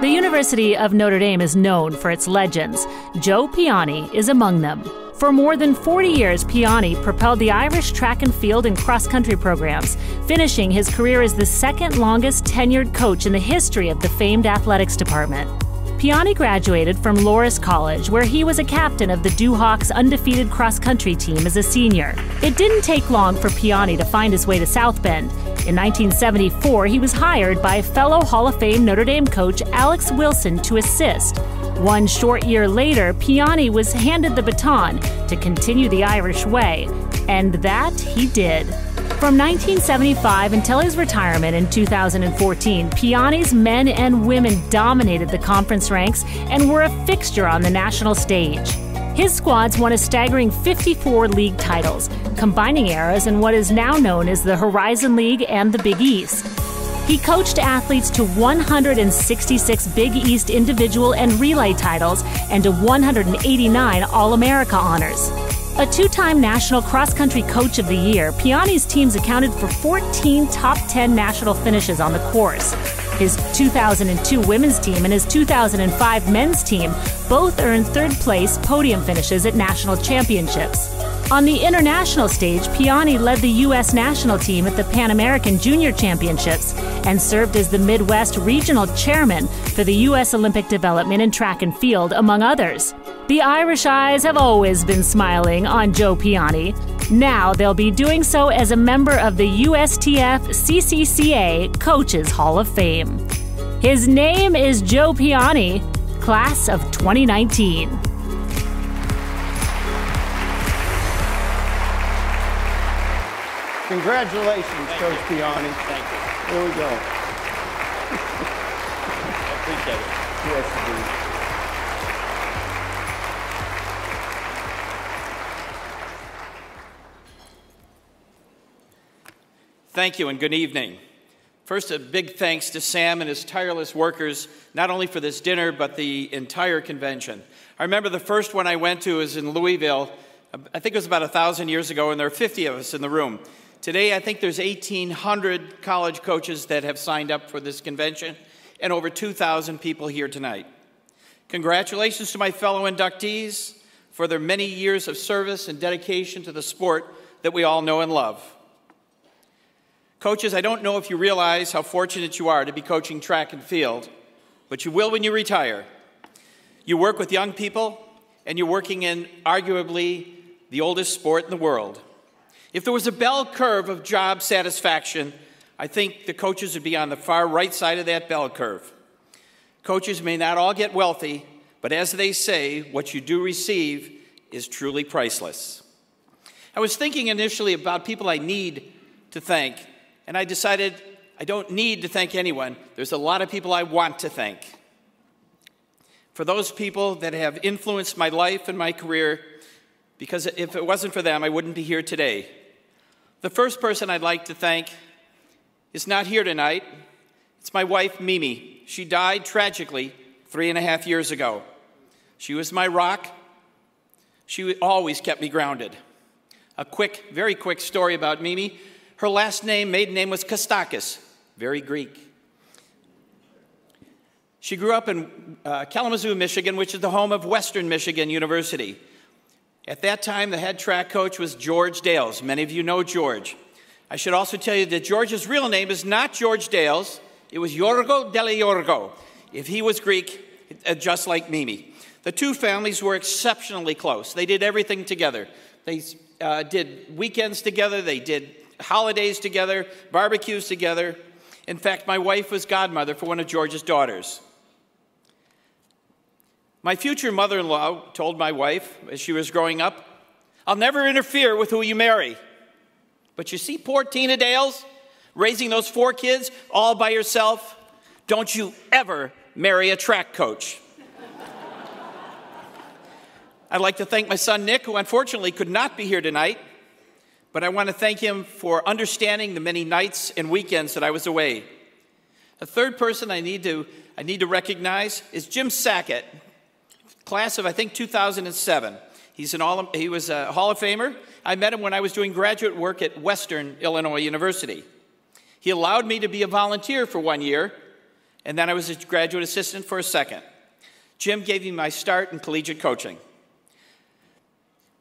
The University of Notre Dame is known for its legends. Joe Piane is among them. For more than 40 years, Piane propelled the Irish track and field and cross-country programs, finishing his career as the second longest tenured coach in the history of the famed athletics department. Piane graduated from Loras College, where he was a captain of the Duhawks undefeated cross-country team as a senior. It didn't take long for Piane to find his way to South Bend. In 1974, he was hired by fellow Hall of Fame Notre Dame coach Alex Wilson to assist. One short year later, Piane was handed the baton to continue the Irish way, and that he did. From 1975 until his retirement in 2014, Piane's men and women dominated the conference ranks and were a fixture on the national stage. His squads won a staggering 54 league titles, combining eras in what is now known as the Horizon League and the Big East. He coached athletes to 166 Big East individual and relay titles and to 189 All-America honors. A two-time National Cross-Country Coach of the Year, Piane's teams accounted for 14 top 10 national finishes on the course. His 2002 women's team and his 2005 men's team both earned third-place podium finishes at national championships. On the international stage, Piane led the U.S. national team at the Pan American Junior Championships and served as the Midwest Regional Chairman for the U.S. Olympic Development in Track and Field, among others. The Irish eyes have always been smiling on Joe Piane. Now they'll be doing so as a member of the USTFCCCA Coaches Hall of Fame. His name is Joe Piane, class of 2019. Congratulations, Coach Piane. Thank you. There we go. I appreciate it. Yes, indeed. Thank you and good evening. First, a big thanks to Sam and his tireless workers, not only for this dinner, but the entire convention. I remember the first one I went to was in Louisville. I think it was about 1,000 years ago, and there were 50 of us in the room. Today, I think there's 1,800 college coaches that have signed up for this convention, and over 2,000 people here tonight. Congratulations to my fellow inductees for their many years of service and dedication to the sport that we all know and love. Coaches, I don't know if you realize how fortunate you are to be coaching track and field, but you will when you retire. You work with young people, and you're working in arguably the oldest sport in the world. If there was a bell curve of job satisfaction, I think the coaches would be on the far right side of that bell curve. Coaches may not all get wealthy, but as they say, what you do receive is truly priceless. I was thinking initially about people I need to thank, and I decided I don't need to thank anyone. There's a lot of people I want to thank. For those people that have influenced my life and my career, because if it wasn't for them, I wouldn't be here today. The first person I'd like to thank is not here tonight. It's my wife, Mimi. She died tragically 3.5 years ago. She was my rock. She always kept me grounded. A quick, very quick story about Mimi. Her last name, maiden name, was Kostakis, very Greek. She grew up in Kalamazoo, Michigan, which is the home of Western Michigan University. At that time, the head track coach was George Dales. Many of you know George. I should also tell you that George's real name is not George Dales. It was Yorgo Dele Yorgo. If he was Greek, just like Mimi. The two families were exceptionally close. They did everything together. They did weekends together. They did holidays together, barbecues together. In fact, my wife was godmother for one of George's daughters. My future mother-in-law told my wife as she was growing up, "I'll never interfere with who you marry. But you see poor Tina Dales raising those 4 kids all by herself? Don't you ever marry a track coach." I'd like to thank my son Nick, who unfortunately could not be here tonight, but I want to thank him for understanding the many nights and weekends that I was away. A third person I need to recognize is Jim Sackett, class of, I think, 2007. He was a Hall of Famer. I met him when I was doing graduate work at Western Illinois University. He allowed me to be a volunteer for 1 year, and then I was a graduate assistant for a second. Jim gave me my start in collegiate coaching.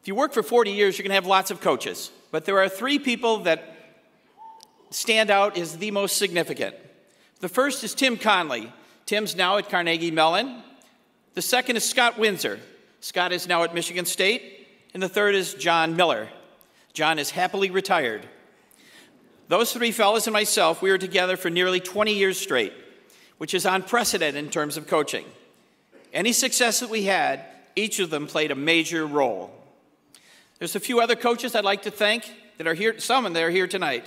If you work for 40 years, you're going to have lots of coaches, but there are 3 people that stand out as the most significant. The first is Tim Conley. Tim's now at Carnegie Mellon. The second is Scott Windsor. Scott is now at Michigan State. And the third is John Miller. John is happily retired. Those 3 fellows and myself, we were together for nearly 20 years straight, which is unprecedented in terms of coaching. Any success that we had, each of them played a major role. There's a few other coaches I'd like to thank that are here, some that are here tonight.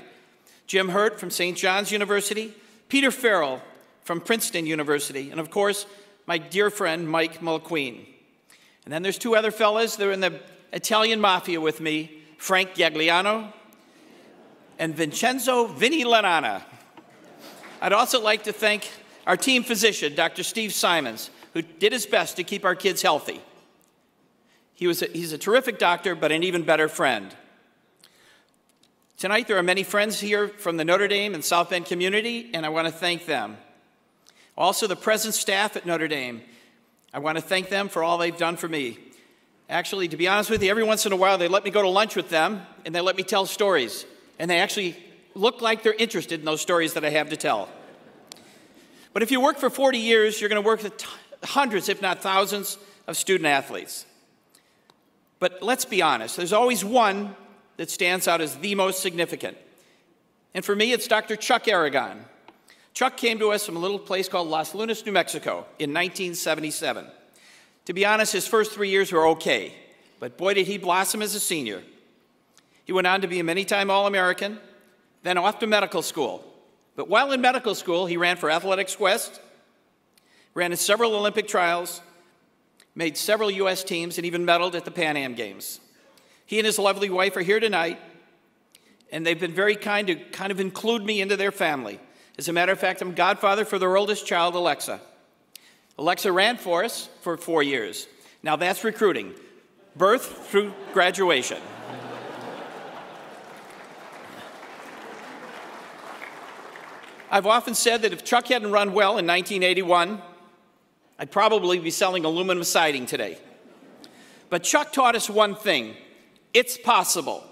Jim Hurt from St. John's University, Peter Farrell from Princeton University, and of course, my dear friend Mike Mulqueen. And then there's 2 other fellas that are in the Italian Mafia with me, Frank Gagliano and Vincenzo Vinny Lanana. I'd also like to thank our team physician, Dr. Steve Simons, who did his best to keep our kids healthy. He's a terrific doctor, but an even better friend. Tonight, there are many friends here from the Notre Dame and South Bend community, and I want to thank them. Also, the present staff at Notre Dame, I want to thank them for all they've done for me. Actually, to be honest with you, every once in a while, they let me go to lunch with them, and they let me tell stories. And they actually look like they're interested in those stories that I have to tell. But if you work for 40 years, you're going to work with hundreds, if not thousands, of student athletes. But let's be honest, there's always one that stands out as the most significant. And for me, it's Dr. Chuck Aragon. Chuck came to us from a little place called Las Lunas, New Mexico in 1977. To be honest, his first 3 years were okay, but boy did he blossom as a senior. He went on to be a many-time All-American, then off to medical school. But while in medical school, he ran for Athletics West, ran in several Olympic trials, made several U.S. teams, and even medaled at the Pan Am Games. He and his lovely wife are here tonight, and they've been very kind to kind of include me into their family. As a matter of fact, I'm godfather for their oldest child, Alexa. Alexa ran for us for 4 years. Now that's recruiting, birth through graduation. I've often said that if Chuck hadn't run well in 1981, I'd probably be selling aluminum siding today. But Chuck taught us one thing: it's possible.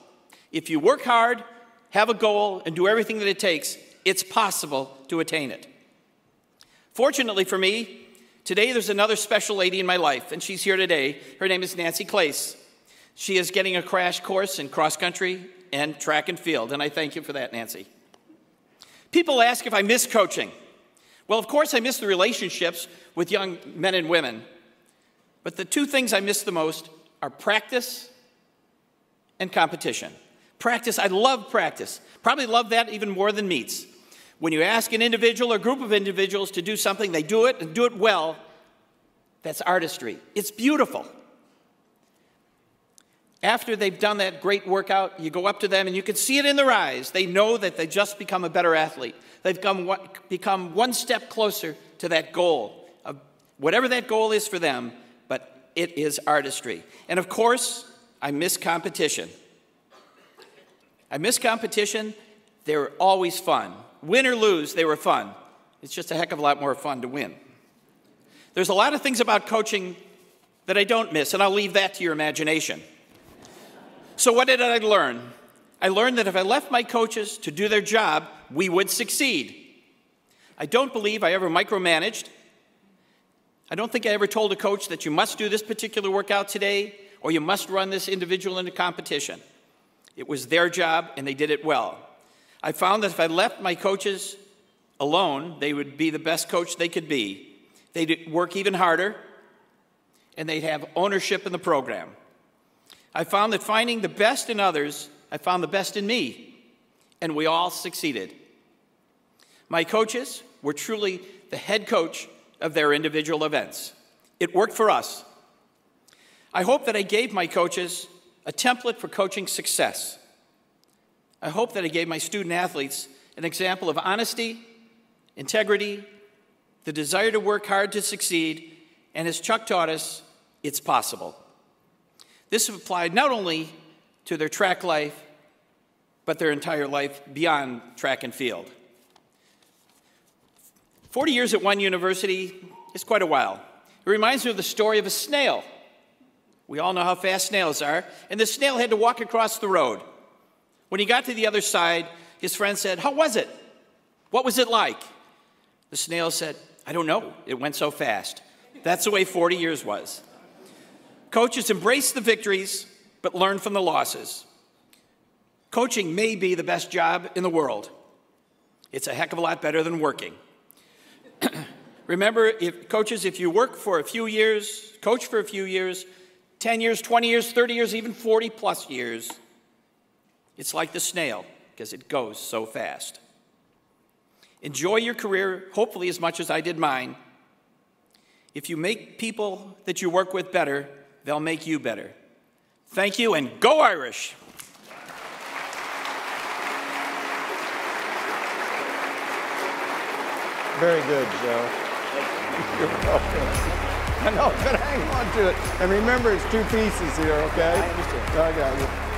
If you work hard, have a goal, and do everything that it takes, it's possible to attain it. Fortunately for me, today there's another special lady in my life, and she's here today. Her name is Nancy Clace. She is getting a crash course in cross country and track and field, and I thank you for that, Nancy. People ask if I miss coaching. Well, of course I miss the relationships with young men and women, but the 2 things I miss the most are practice and competition. Practice, I love practice. Probably love that even more than meets. When you ask an individual or group of individuals to do something, they do it and do it well. That's artistry. It's beautiful. After they've done that great workout, you go up to them and you can see it in their eyes. They know that they've just become a better athlete. They've become one step closer to that goal, whatever that goal is for them, but it is artistry. And of course, I miss competition. I miss competition. They were always fun. Win or lose, they were fun. It's just a heck of a lot more fun to win. There's a lot of things about coaching that I don't miss, and I'll leave that to your imagination. So what did I learn? I learned that if I left my coaches to do their job, we would succeed. I don't believe I ever micromanaged. I don't think I ever told a coach that you must do this particular workout today or you must run this individual into competition. It was their job, and they did it well. I found that if I left my coaches alone, they would be the best coach they could be. They'd work even harder, and they'd have ownership in the program. I found that finding the best in others, I found the best in me, and we all succeeded. My coaches were truly the head coach of their individual events. It worked for us. I hope that I gave my coaches a template for coaching success. I hope that I gave my student athletes an example of honesty, integrity, the desire to work hard to succeed, and as Chuck taught us, it's possible. This applied not only to their track life, but their entire life beyond track and field. 40 years at one university is quite a while. It reminds me of the story of a snail. We all know how fast snails are, and the snail had to walk across the road. When he got to the other side, his friend said, "How was it? What was it like?" The snail said, "I don't know. It went so fast." That's the way 40 years was. Coaches embrace the victories, but learn from the losses. Coaching may be the best job in the world. It's a heck of a lot better than working. Remember, if you work for a few years, coach for a few years, 10 years, 20 years, 30 years, even 40 plus years, it's like the snail because it goes so fast. Enjoy your career, hopefully as much as I did mine. If you make people that you work with better, they'll make you better. Thank you, and go Irish! Very good, Joe. You're welcome. I know, but hang on to it. And remember, it's two pieces here, okay? I understand. I got you.